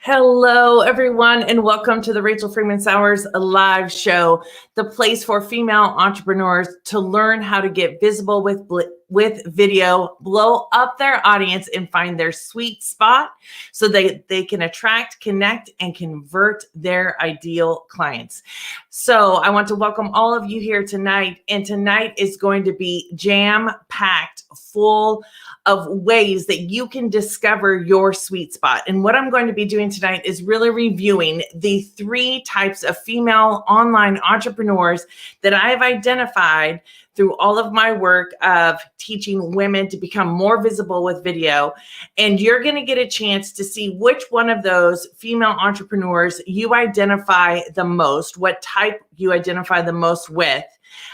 Hello, everyone, and welcome to the Rachel Freeman Sowers live show, the place for female entrepreneurs to learn how to get visible with video, blow up their audience, and find their sweet spot so they can attract, connect, and convert their ideal clients. So I want to welcome all of you here tonight, and tonight is going to be jam-packed, full of ways that you can discover your sweet spot. And what I'm going to be doing tonight is really reviewing the 3 types of female online entrepreneurs that I have identified through all of my work of teaching women to become more visible with video. And you're going to get a chance to see which one of those female entrepreneurs you identify the most, what type you identify the most with,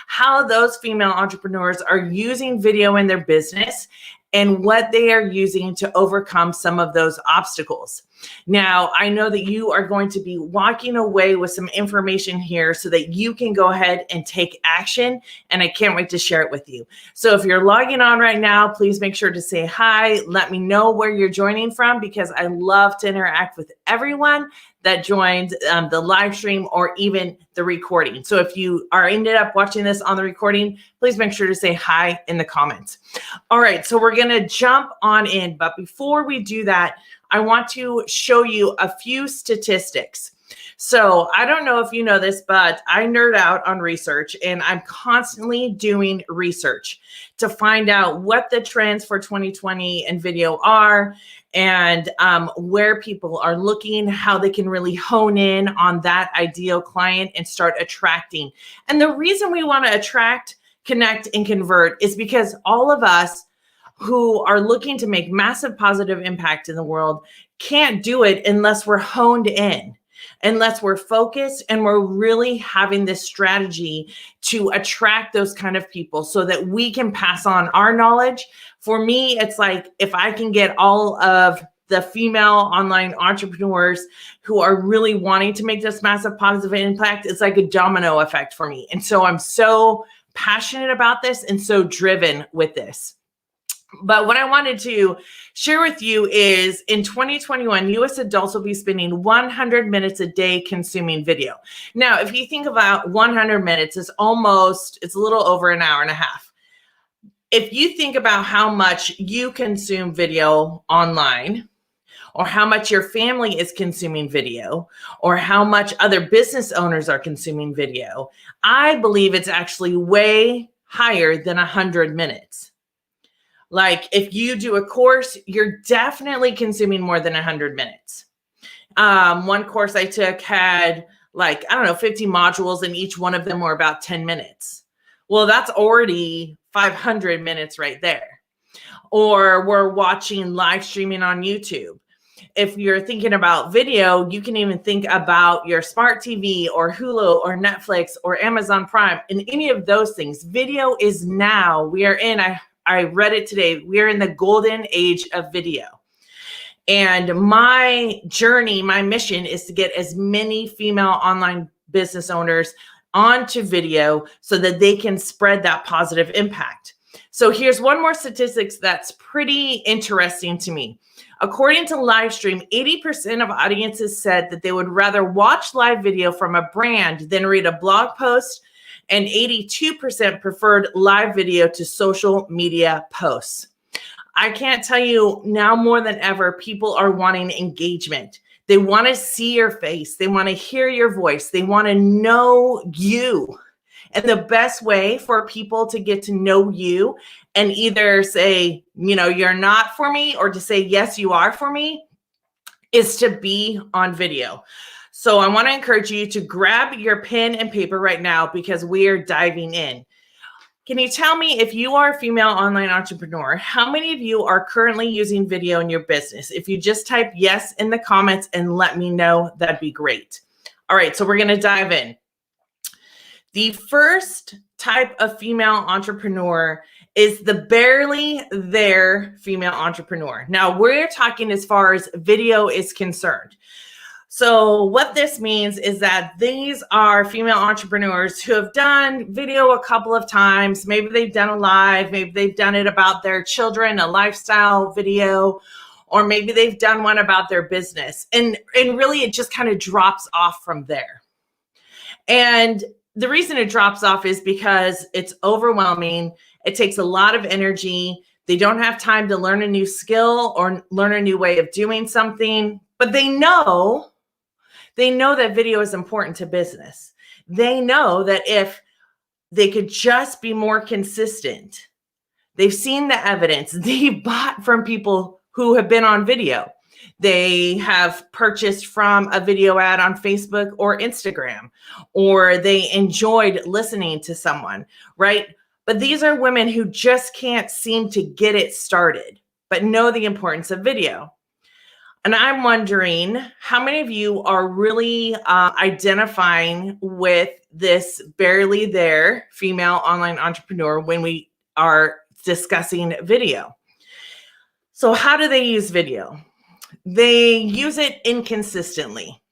how those female entrepreneurs are using video in their business, and what they are using to overcome some of those obstacles. Now, I know that you are going to be walking away with some information here so that you can go ahead and take action, and I can't wait to share it with you. So if you're logging on right now, please make sure to say hi. Let me know where you're joining from, because I love to interact with everyone that joined the live stream or even the recording. So if you are ended up watching this on the recording, please make sure to say hi in the comments. All right, so we're gonna jump on in, but before we do that, I want to show you a few statistics. So I don't know if you know this, but I nerd out on research, and I'm constantly doing research to find out what the trends for 2020 in video are, and where people are looking, how they can really hone in on that ideal client and start attracting. And the reason we want to attract, connect, and convert is because all of us who are looking to make massive positive impact in the world can't do it unless we're honed in, unless we're focused and we're really having this strategy to attract those kind of people so that we can pass on our knowledge. For me, it's like if I can get all of the female online entrepreneurs who are really wanting to make this massive positive impact, it's like a domino effect for me. And so I'm so passionate about this and so driven with this. But what I wanted to share with you is in 2021, US adults will be spending 100 minutes a day consuming video. Now, if you think about 100 minutes, it's a little over an hour and a half. If you think about how much you consume video online, or how much your family is consuming video, or how much other business owners are consuming video, I believe it's actually way higher than 100 minutes. Like if you do a course, you're definitely consuming more than 100 minutes. One course I took had 50 modules, and each one of them were about 10 minutes. Well, that's already 500 minutes right there. Or we're watching live streaming on YouTube. If you're thinking about video, you can even think about your smart TV or Hulu or Netflix or Amazon Prime and any of those things. Video is now, I read it today, we're in the golden age of video. And my journey, my mission is to get as many female online business owners onto video so that they can spread that positive impact. So here's one more statistics that's pretty interesting to me. According to Livestream, 80% of audiences said that they would rather watch live video from a brand than read a blog post, and 82% preferred live video to social media posts. I can't tell you now more than ever, people are wanting engagement. They want to see your face. They want to hear your voice. They want to know you. And the best way for people to get to know you and either say, you're not for me, or to say, yes, you are for me, is to be on video. So I want to encourage you to grab your pen and paper right now, because we are diving in. Can you tell me, if you are a female online entrepreneur, how many of you are currently using video in your business? If you just type yes in the comments and let me know, that'd be great. All right, so we're going to dive in. The first type of female entrepreneur is the barely there female entrepreneur. Now, we're talking as far as video is concerned. So what this means is that these are female entrepreneurs who have done video a couple of times. Maybe they've done a live, maybe they've done it about their children, a lifestyle video, or maybe they've done one about their business. And really it just kind of drops off from there. And the reason it drops off is because it's overwhelming. It takes a lot of energy. They don't have time to learn a new skill or learn a new way of doing something, but they know that video is important to business. They know that if they could just be more consistent, they've seen the evidence. They bought from people who have been on video. They have purchased from a video ad on Facebook or Instagram, or they enjoyed listening to someone, right? But these are women who just can't seem to get it started, but know the importance of video. And I'm wondering how many of you are really identifying with this barely there female online entrepreneur when we are discussing video. So how do they use video? They use it inconsistently.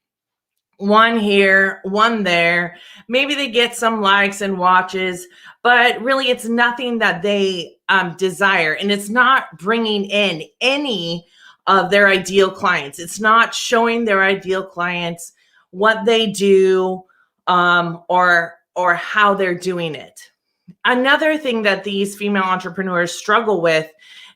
One here, one there. Maybe they get some likes and watches, but really it's nothing that they desire. And it's not bringing in any of their ideal clients. It's not showing their ideal clients what they do or how they're doing it. Another thing that these female entrepreneurs struggle with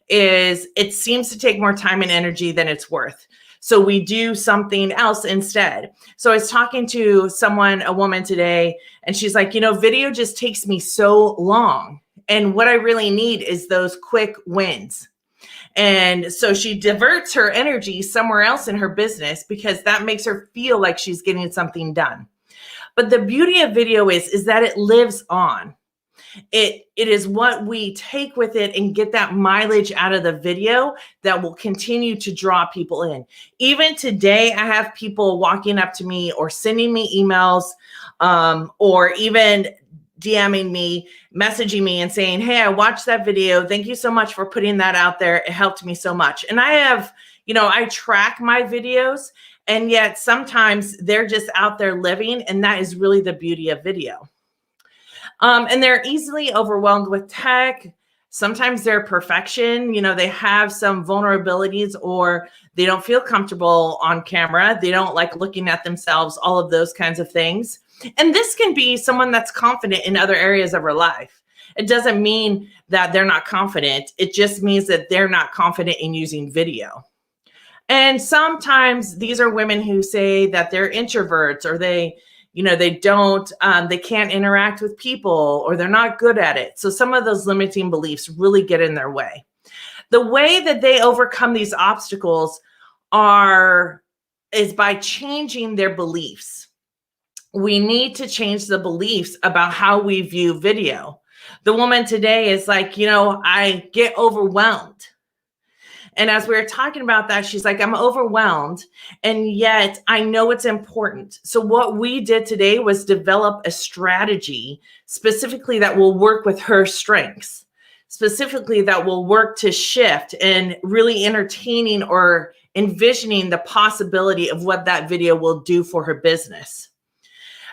is it seems to take more time and energy than it's worth. So we do something else instead. So I was talking to a woman today, and she's like, video just takes me so long. And what I really need is those quick wins. And so she diverts her energy somewhere else in her business because that makes her feel like she's getting something done. But the beauty of video is that it lives on. It is what we take with it and get that mileage out of the video that will continue to draw people in. Even today, I have people walking up to me or sending me emails or even DMing me, messaging me and saying, hey, I watched that video. Thank you so much for putting that out there. It helped me so much. And I have, I track my videos, and yet sometimes they're just out there living. And that is really the beauty of video. And they're easily overwhelmed with tech. Sometimes they're perfection. They have some vulnerabilities, or they don't feel comfortable on camera. They don't like looking at themselves, all of those kinds of things. And this can be someone that's confident in other areas of her life. It doesn't mean that they're not confident. It just means that they're not confident in using video. And sometimes these are women who say that they're introverts, or they can't interact with people, or they're not good at it. So some of those limiting beliefs really get in their way. The way that they overcome these obstacles is by changing their beliefs. We need to change the beliefs about how we view video. The woman today is like, I get overwhelmed. And as we were talking about that, she's like, I'm overwhelmed, and yet I know it's important. So what we did today was develop a strategy specifically that will work with her strengths, specifically that will work to shift and really entertaining or envisioning the possibility of what that video will do for her business.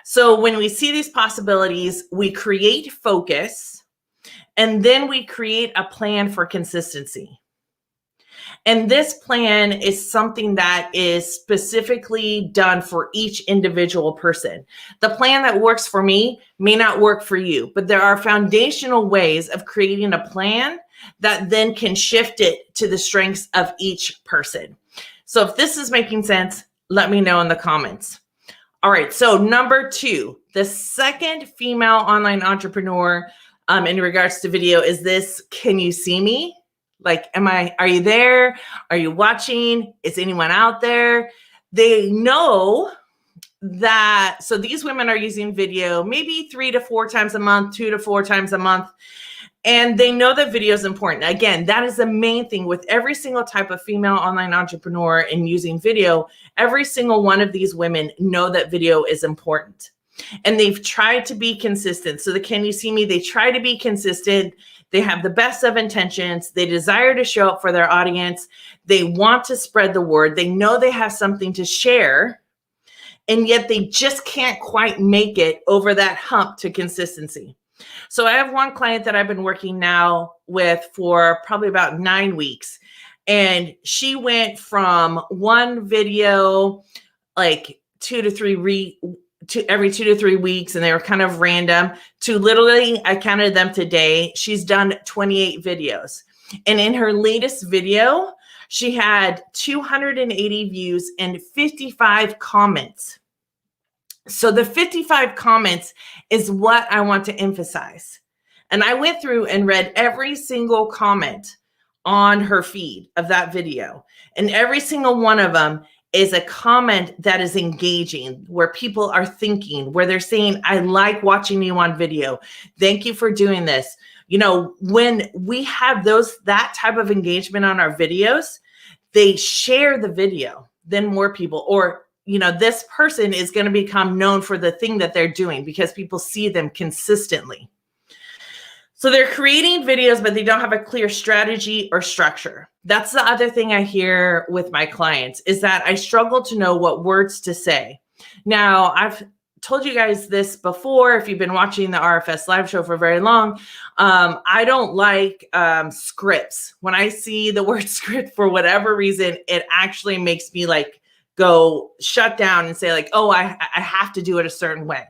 So when we see these possibilities, we create focus, and then we create a plan for consistency. And this plan is something that is specifically done for each individual person. The plan that works for me may not work for you, but there are foundational ways of creating a plan that then can shift it to the strengths of each person. So if this is making sense, let me know in the comments. All right, so number 2, the second female online entrepreneur in regards to video is this: can you see me? Like, are you there? Are you watching? Is anyone out there? They know that, so these women are using video maybe 3 to 4 times a month, 2 to 4 times a month. And they know that video is important. Again, that is the main thing with every single type of female online entrepreneur in using video. Every single one of these women know that video is important. And they've tried to be consistent. So the Can You See Me, they try to be consistent. They have the best of intentions. They desire to show up for their audience. They want to spread the word. They know they have something to share, and yet they just can't quite make it over that hump to consistency. So I have one client that I've been working now with for probably about 9 weeks. And she went from one video, like every 2 to 3 weeks, and they were kind of random, to literally, I counted them today, she's done 28 videos. And in her latest video, she had 280 views and 55 comments. So the 55 comments is what I want to emphasize. And I went through and read every single comment on her feed of that video. And every single one of them is a comment that is engaging, where people are thinking, where they're saying, I like watching you on video. Thank you for doing this. You know, when we have that type of engagement on our videos, they share the video, then more people, or, you know, this person is going to become known for the thing that they're doing because people see them consistently. So they're creating videos, but they don't have a clear strategy or structure. That's the other thing I hear with my clients, is that I struggle to know what words to say. Now, I've told you guys this before, if you've been watching the RFS live show for very long. I don't like scripts. When I see the word script, for whatever reason, it actually makes me like go shut down and say like, oh, I have to do it a certain way.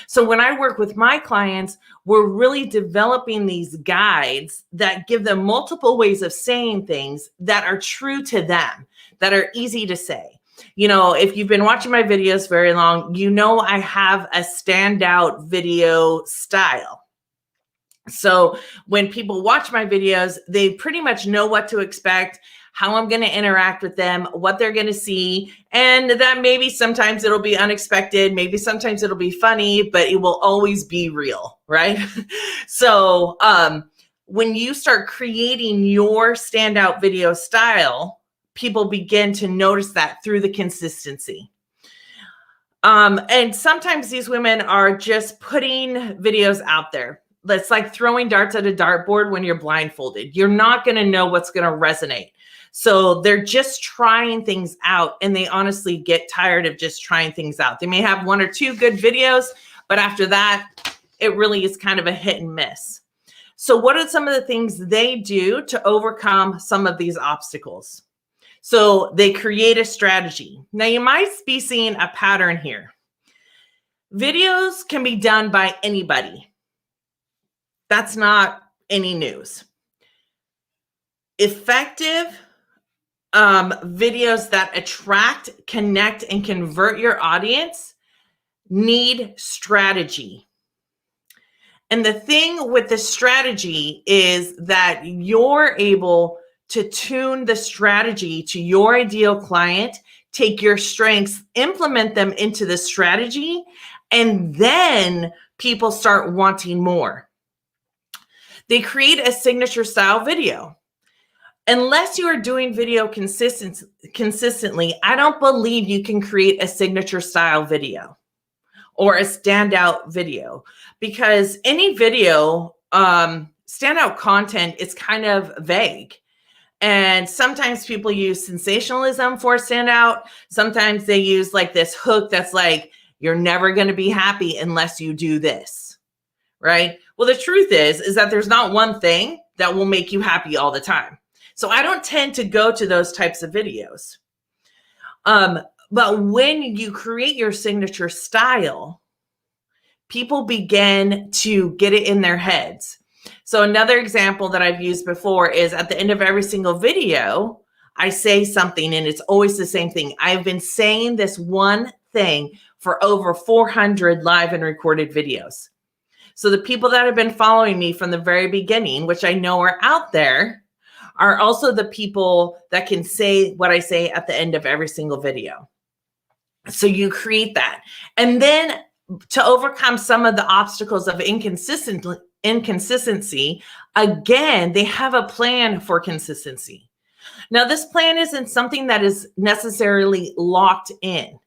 So when I work with my clients, we're really developing these guides that give them multiple ways of saying things that are true to them, that are easy to say. You know, if you've been watching my videos very long, you know I have a standout video style. So when people watch my videos, they pretty much know what to expect, how I'm going to interact with them, what they're going to see, and that maybe sometimes it'll be unexpected, maybe sometimes it'll be funny, but it will always be real, right? So when you start creating your standout video style, people begin to notice that through the consistency. And sometimes these women are just putting videos out there. That's like throwing darts at a dartboard when you're blindfolded. You're not going to know what's going to resonate. So they're just trying things out, and they honestly get tired of just trying things out. They may have 1 or 2 good videos, but after that, it really is kind of a hit and miss. So what are some of the things they do to overcome some of these obstacles? So they create a strategy. Now you might be seeing a pattern here. Videos can be done by anybody. That's not any news. Effective videos that attract, connect, and convert your audience need strategy. And the thing with the strategy is that you're able to tune the strategy to your ideal client, take your strengths, implement them into the strategy, and then people start wanting more. They create a signature style video. Unless you are doing video consistently, I don't believe you can create a signature style video or a standout video, because any video, standout content is kind of vague. And sometimes people use sensationalism for standout. Sometimes they use like this hook that's like, you're never going to be happy unless you do this, right? Well, the truth is that there's not one thing that will make you happy all the time. So I don't tend to go to those types of videos. But when you create your signature style, people begin to get it in their heads. So another example that I've used before is at the end of every single video, I say something, and it's always the same thing. I've been saying this one thing for over 400 live and recorded videos. So the people that have been following me from the very beginning, which I know are out there, are also the people that can say what I say at the end of every single video. So you create that. And then to overcome some of the obstacles of inconsistency, again, they have a plan for consistency. Now, this plan isn't something that is necessarily locked in,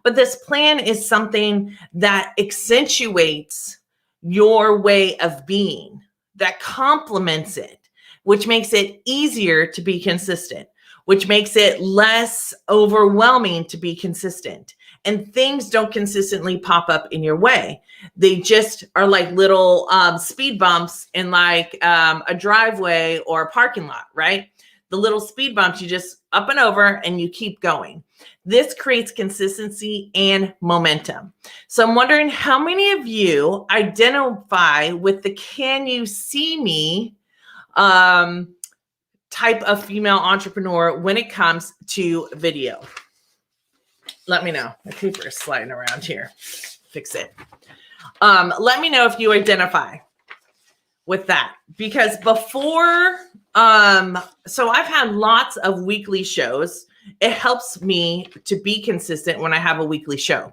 but this plan is something that accentuates your way of being, that complements it, which makes it easier to be consistent, which makes it less overwhelming to be consistent. And things don't consistently pop up in your way. They just are like little speed bumps in like a driveway or a parking lot, right? the little speed bumps, you just up and over and you keep going. This creates consistency and momentum. So I'm wondering how many of you identify with the can you see me type of female entrepreneur when it comes to video? Let me know. My paper is sliding around here. Fix it. Let me know if you identify with that, because before, so I've had lots of weekly shows. It helps me to be consistent when I have a weekly show.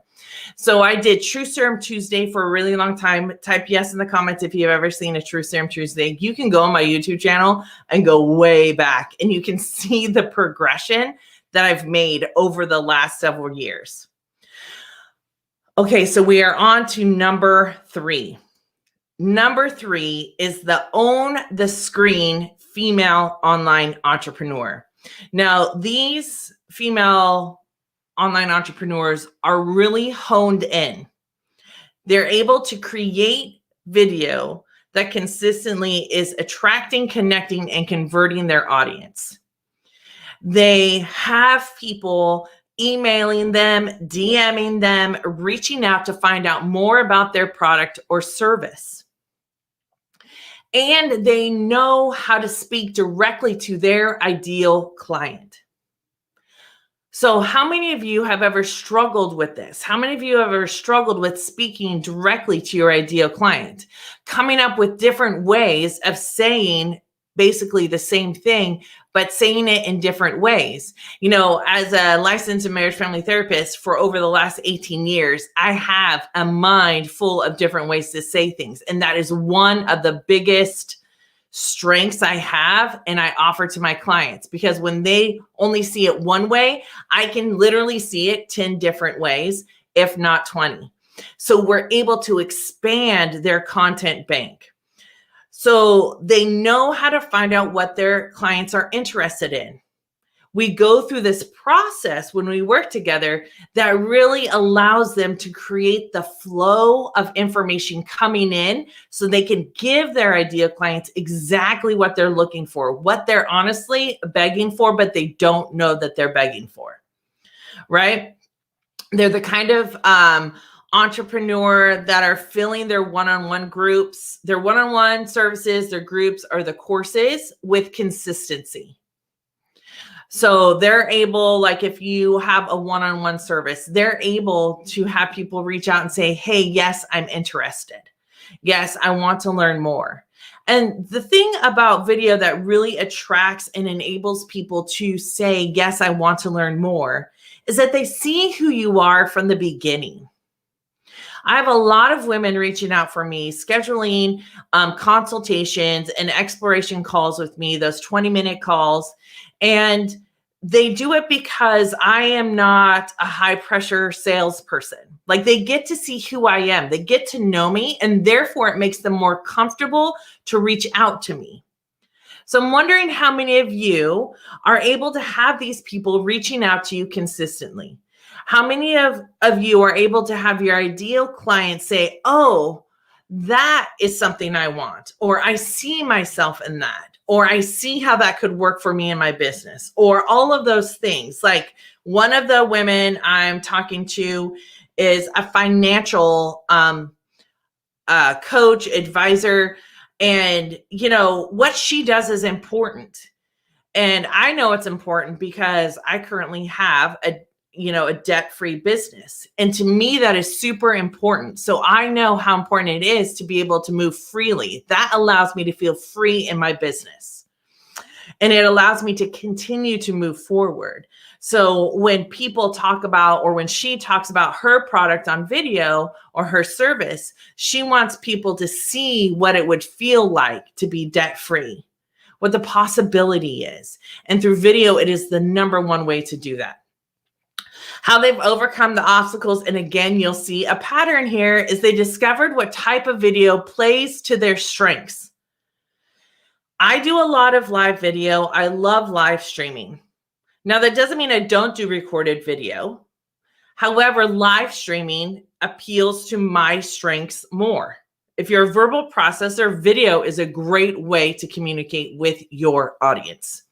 So I did True Serum Tuesday for a really long time. Type yes in the comments if you've ever seen a True Serum Tuesday. You can go on my YouTube channel and go way back, and you can see the progression that I've made over the last several years. Okay, so we are on to number 3. Number 3 is the own the screen female online entrepreneur. Now, these female online entrepreneurs are really honed in. They're able to create video that consistently is attracting, connecting, and converting their audience. They have people emailing them, DMing them, reaching out to find out more about their product or service. And they know how to speak directly to their ideal client. So how many of you have ever struggled with this? How many of you have ever struggled with speaking directly to your ideal client? Coming up with different ways of saying basically the same thing, but saying it in different ways. You know, as a licensed marriage family therapist for over the last 18 years, I have a mind full of different ways to say things. And that is one of the biggest strengths I have and I offer to my clients, because when they only see it one way, I can literally see it 10 different ways, if not 20. So we're able to expand their content bank. So they know how to find out what their clients are interested in. We go through this process when we work together that really allows them to create the flow of information coming in so they can give their ideal clients exactly what they're looking for, what they're honestly begging for, but they don't know that they're begging for, right? They're the kind of entrepreneur that are filling their one-on-one groups, their one-on-one services, their groups, or the courses with consistency. So they're able, like if you have a one-on-one service, they're able to have people reach out and say, hey, yes, I'm interested. Yes, I want to learn more. And the thing about video that really attracts and enables people to say, yes, I want to learn more, is that they see who you are from the beginning. I have a lot of women reaching out for me, scheduling consultations and exploration calls with me, those 20-minute calls. And they do it because I am not a high pressure salesperson. Like, they get to see who I am. They get to know me, and therefore it makes them more comfortable to reach out to me. So I'm wondering how many of you are able to have these people reaching out to you consistently. How many of you are able to have your ideal client say, oh, that is something I want, or I see myself in that, or I see how that could work for me in my business, or all of those things. Like, one of the women I'm talking to is a financial coach, advisor, and you know what she does is important. And I know it's important because I currently have a debt-free business. And to me, that is super important. So I know how important it is to be able to move freely. That allows me to feel free in my business. And it allows me to continue to move forward. So when people talk about, or when she talks about her product on video or her service, she wants people to see what it would feel like to be debt-free, what the possibility is. And through video, it is the number one way to do that. How they've overcome the obstacles, and again, you'll see a pattern here, is they discovered what type of video plays to their strengths. I do a lot of live video. I love live streaming. Now, that doesn't mean I don't do recorded video. However, live streaming appeals to my strengths more. If you're a verbal processor, video is a great way to communicate with your audience.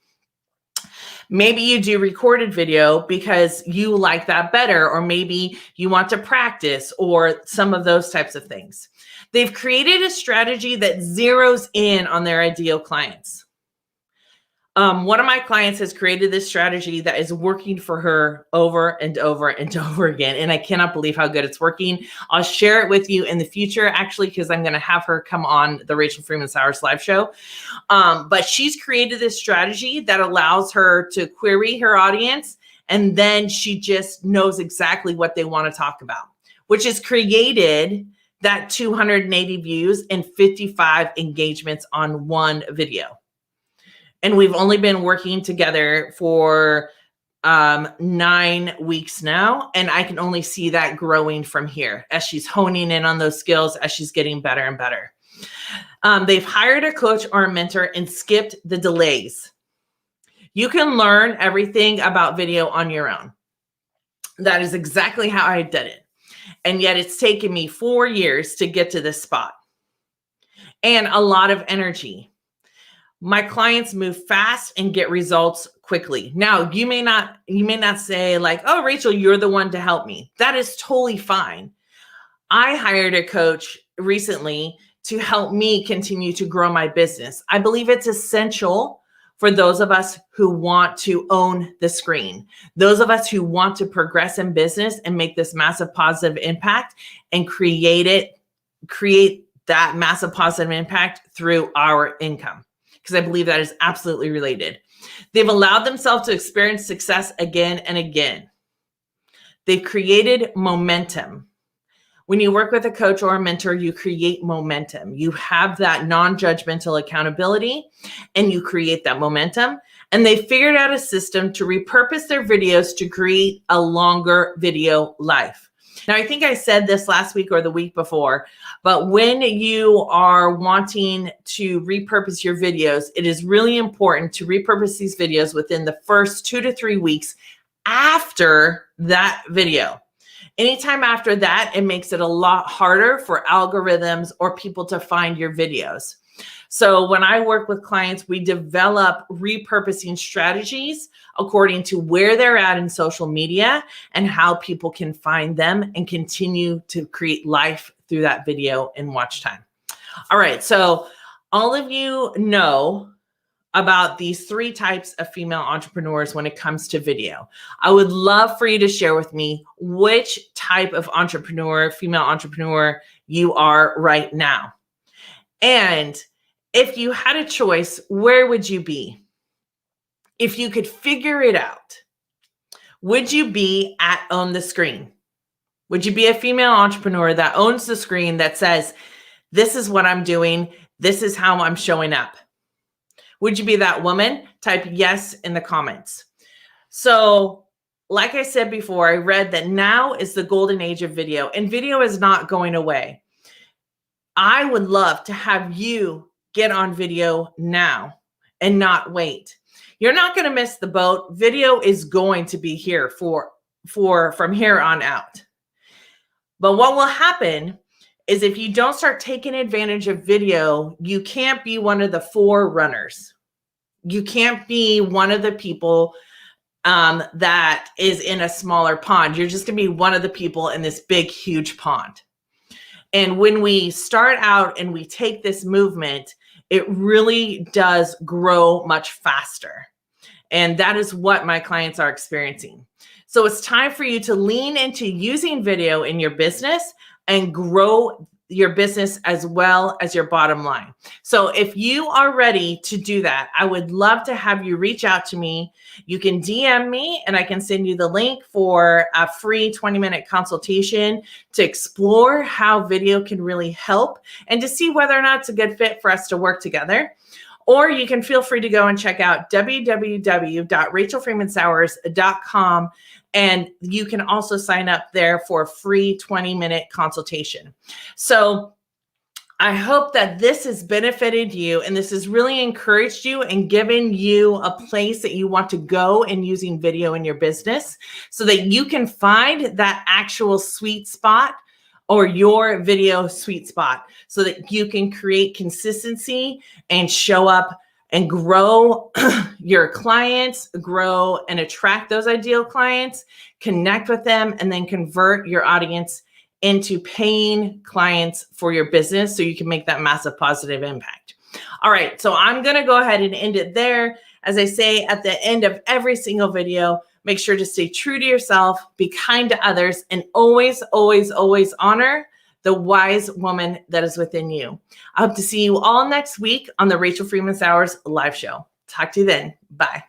Maybe you do recorded video because you like that better, or maybe you want to practice, or some of those types of things. They've created a strategy that zeroes in on their ideal clients. One of my clients has created this strategy that is working for her over and over and over again. And I cannot believe how good it's working. I'll share it with you in the future, actually, because I'm going to have her come on the Rachel Freeman Sowers live show. But she's created this strategy that allows her to query her audience, and then she just knows exactly what they want to talk about, which has created that 280 views and 55 engagements on one video. And we've only been working together for 9 weeks now. And I can only see that growing from here as she's honing in on those skills, as she's getting better and better. They've hired a coach or a mentor and skipped the delays. You can learn everything about video on your own. That is exactly how I did it. And yet it's taken me 4 years to get to this spot, and a lot of energy. My clients move fast and get results quickly. Now, you may not say like, oh, Rachel, you're the one to help me. That is totally fine. I hired a coach recently to help me continue to grow my business. I believe it's essential for those of us who want to own the screen, those of us who want to progress in business and make this massive positive impact and create that massive positive impact through our income. Because I believe that is absolutely related. They've allowed themselves to experience success again and again. They've created momentum. When you work with a coach or a mentor, you create momentum. You have that non-judgmental accountability, and you create that momentum. And they figured out a system to repurpose their videos to create a longer video life. Now, I think I said this last week or the week before, but when you are wanting to repurpose your videos, it is really important to repurpose these videos within the first 2 to 3 weeks after that video. Anytime after that, it makes it a lot harder for algorithms or people to find your videos. So when I work with clients, we develop repurposing strategies according to where they're at in social media and how people can find them and continue to create life through that video and watch time. All right, so all of you know about these 3 types of female entrepreneurs when it comes to video. I would love for you to share with me which type of entrepreneur, female entrepreneur, you are right now. And if you had a choice, where would you be? If you could figure it out, would you be at Own the Screen? Would you be a female entrepreneur that owns the screen, that says, this is what I'm doing, this is how I'm showing up? Would you be that woman? Type yes in the comments. So, like I said before, I read that now is the golden age of video, and video is not going away. I would love to have you get on video now and not wait. You're not going to miss the boat. Video is going to be here from here on out. But what will happen is if you don't start taking advantage of video, you can't be one of the forerunners. You can't be one of the people that is in a smaller pond. You're just going to be one of the people in this big, huge pond. And when we start out and we take this movement, it really does grow much faster. And that is what my clients are experiencing. So it's time for you to lean into using video in your business and grow your business as well as your bottom line. So if you are ready to do that, I would love to have you reach out to me. You can DM me and I can send you the link for a free 20-minute consultation to explore how video can really help and to see whether or not it's a good fit for us to work together. Or you can feel free to go and check out www.rachelfreemansowers.com. And you can also sign up there for a free 20-minute consultation. So I hope that this has benefited you and this has really encouraged you and given you a place that you want to go in using video in your business so that you can find that actual sweet spot or your video sweet spot so that you can create consistency and show up and grow your clients, grow and attract those ideal clients, connect with them, and then convert your audience into paying clients for your business so you can make that massive positive impact. All right, so I'm going to go ahead and end it there. As I say at the end of every single video, make sure to stay true to yourself, be kind to others, and always, always, always honor the wise woman that is within you. I hope to see you all next week on the Rachel Freeman Sowers live show. Talk to you then. Bye.